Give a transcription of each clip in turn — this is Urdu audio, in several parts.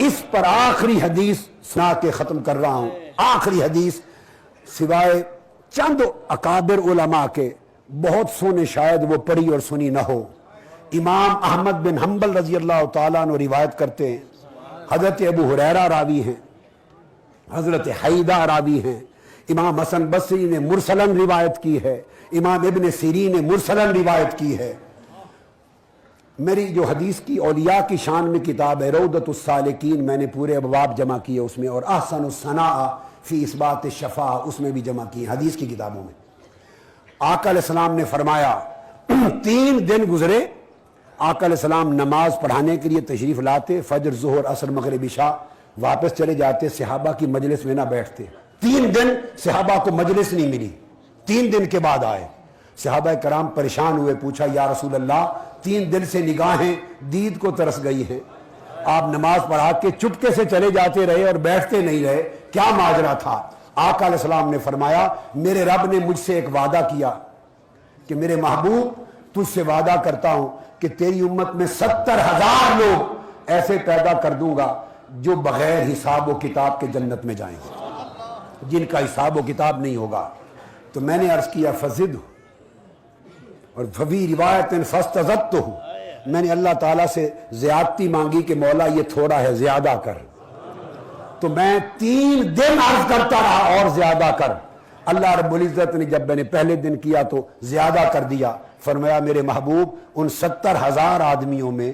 اس پر آخری حدیث سنا کے ختم کر رہا ہوں. آخری حدیث سوائے چند اکابر علماء کے بہت سونے شاید وہ پڑھی اور سنی نہ ہو. امام احمد بن حنبل رضی اللہ تعالیٰ عنہ روایت کرتے ہیں, حضرت ابو ہریرہ راوی ہیں, حضرت حیدہ راوی ہیں, امام حسن بصری نے مرسلن روایت کی ہے, امام ابن سیرین نے مرسلن روایت کی ہے. میری جو حدیث کی اولیاء کی شان میں کتاب ہے روضۃ السالکین, میں نے پورے ابواب جمع کیے اس میں, اور احسن الثناء فی اثبات الشفاعہ اس میں بھی جمع کی حدیث کی کتابوں میں. آقا علیہ السلام نے فرمایا 3 دن گزرے, آقا علیہ السلام نماز پڑھانے کے لیے تشریف لاتے, فجر ظہر عصر مغرب عشاء, واپس چلے جاتے, صحابہ کی مجلس میں نہ بیٹھتے. 3 دن صحابہ کو مجلس نہیں ملی, 3 دن کے بعد آئے. صحابہ کرام پریشان ہوئے, پوچھا یا رسول اللہ 3 دن سے نگاہیں دید کو ترس گئی ہیں, آپ نماز پڑھا کے چپکے سے چلے جاتے رہے اور بیٹھتے نہیں رہے, کیا ماجرا تھا؟ آقا علیہ السلام نے فرمایا میرے رب نے مجھ سے ایک وعدہ کیا کہ میرے محبوب تجھ سے وعدہ کرتا ہوں کہ تیری امت میں 70,000 لوگ ایسے پیدا کر دوں گا جو بغیر حساب و کتاب کے جنت میں جائیں گے, جن کا حساب و کتاب نہیں ہوگا. تو میں نے عرض کیا فزد, اور ففی روایت فاستزدتہ, میں نے اللہ تعالیٰ سے زیادتی مانگی کہ مولا یہ تھوڑا ہے زیادہ کر. تو میں 3 دن عرض کرتا رہا اور زیادہ کر. اللہ رب العزت نے جب میں نے پہلے دن کیا تو زیادہ کر دیا. فرمایا میرے محبوب ان 70,000 آدمیوں میں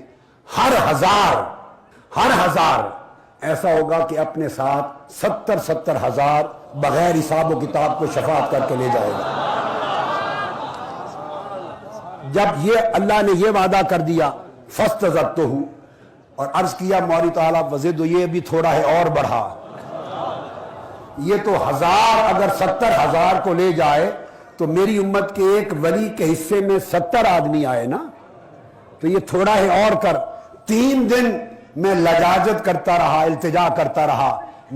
ہر ہزار ایسا ہوگا کہ اپنے ساتھ 70,000 بغیر حساب و کتاب کو شفاعت کر کے لے جائے گا. جب یہ اللہ نے یہ وعدہ کر دیا فاستزدتہ, اور عرض کیا مولا تعالیٰ وزد, یہ بھی تھوڑا ہے اور بڑھا. یہ تو 1000 اگر 70,000 کو لے جائے تو میری امت کے ایک ولی کے حصے میں 70 آدمی آئے نا, تو یہ تھوڑا ہے اور کر. 3 دن میں لجاجت کرتا رہا, التجا کرتا رہا,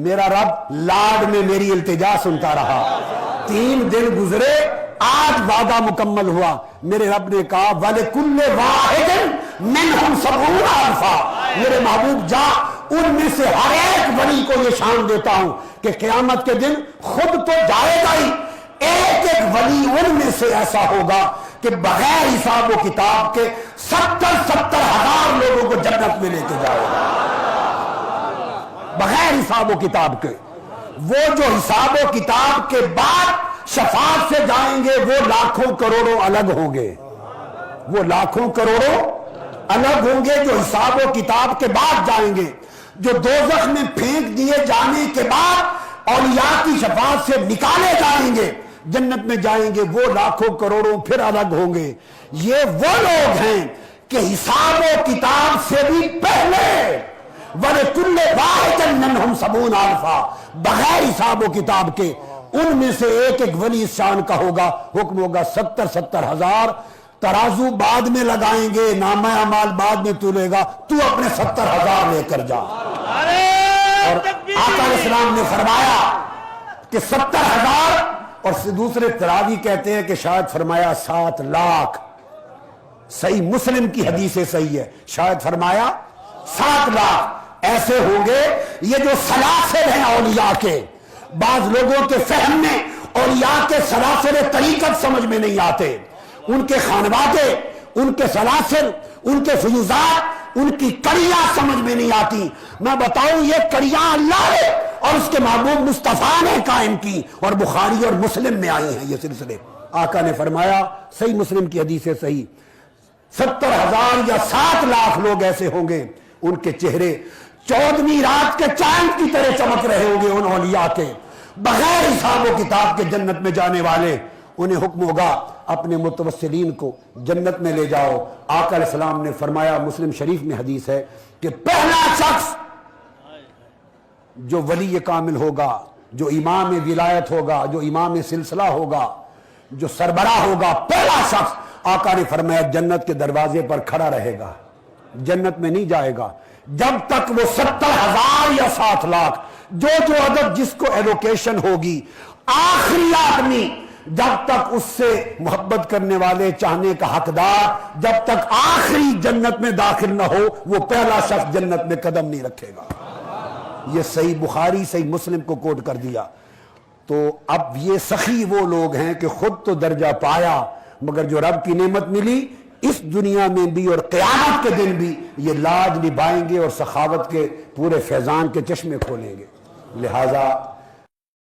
میرا رب لاڈ میں میری التجا سنتا رہا. 3 دن گزرے, آج وعدہ مکمل ہوا. میرے رب نے کہا وَلِكُلِّ وَاحِدٍ مِّنْهُمْ 70,000. میرے محبوب جا ان میں سے ہر ایک ولی کو یہ شان دیتا ہوں کہ قیامت کے دن خود تو جائے گا ہی, ایک ولی ان میں سے ایسا ہوگا کہ بغیر حساب و کتاب کے 70,000 لوگوں کو جنت میں لے کے جائے گا, بغیر حساب و کتاب کے. وہ جو حساب و کتاب کے بعد شفاعت سے جائیں گے وہ لاکھوں کروڑوں الگ ہوں گے, وہ لاکھوں کروڑوں الگ ہوں گے جو حساب و کتاب کے بعد جائیں گے. جو دوزخ میں پھینک دیے جانے کے بعد اولیاء کی شفاعت سے نکالے جائیں گے, جنت میں جائیں گے, وہ لاکھوں کروڑوں پھر الگ ہوں گے. یہ وہ لوگ ہیں کہ حساب و کتاب سے بھی پہلے وَلِكُلِّ وَاحِدٍ مِّنْهُمْ 70,000 بغیر حساب و کتاب کے ان میں سے ایک ولی اس شان کا ہوگا. حکم ہوگا 70,000. ترازو بعد میں لگائیں گے, نامہ اعمال بعد میں تولے گا, تو اپنے 70,000 لے کر جا. اور آقا علیہ السلام نے فرمایا کہ 70,000, اور دوسرے تراوی کہتے ہیں کہ شاید فرمایا 7 لاکھ. صحیح مسلم کی حدیث صحیح ہے, شاید فرمایا 7 لاکھ ایسے ہوں گے. یہ جو سلاسل ہیں اولیاء کے, بعض لوگوں کے فہم میں اولیاء کے سلاسل طریقت سمجھ میں نہیں آتے, ان کے خانوادے, ان کے سلاسل, ان کے فیوزات, ان کی کڑیاں سمجھ میں نہیں آتی. میں بتاؤں یہ کڑیاں اللہ نے اور اس کے محبوب مصطفیٰ نے قائم کی, اور بخاری اور مسلم میں آئی ہیں یہ سلسلے. آقا نے فرمایا, صحیح مسلم کی حدیث ہے صحیح, 70,000 یا 7 لاکھ لوگ ایسے ہوں گے ان کے چہرے 14ویں رات کے چاند کی طرح چمک رہے ہوں گے. ان اولیاء کے بغیر حساب و کتاب کے جنت میں جانے والے, انہیں حکم ہوگا اپنے متوسلین کو جنت میں لے جاؤ. آقا علیہ السلام نے فرمایا, مسلم شریف میں حدیث ہے کہ پہلا شخص جو ولی کامل ہوگا, جو امام ولایت ہوگا, جو امام سلسلہ ہوگا, جو سربراہ ہوگا, پہلا شخص آقا نے فرمایا جنت کے دروازے پر کھڑا رہے گا, جنت میں نہیں جائے گا جب تک وہ 70,000 یا 7 لاکھ جو عدد جس کو ایلوکیشن ہوگی, آخری آدمی جب تک اس سے محبت کرنے والے, چاہنے کا حقدار, جب تک آخری جنت میں داخل نہ ہو, وہ پہلا شخص جنت میں قدم نہیں رکھے گا. یہ صحیح بخاری صحیح مسلم کو کوٹ کر دیا. تو اب یہ سخی وہ لوگ ہیں کہ خود تو درجہ پایا مگر جو رب کی نعمت ملی اس دنیا میں بھی اور قیامت کے دن بھی یہ لاج نبھائیں گے اور سخاوت کے پورے فیضان کے چشمے کھولیں گے. لہذا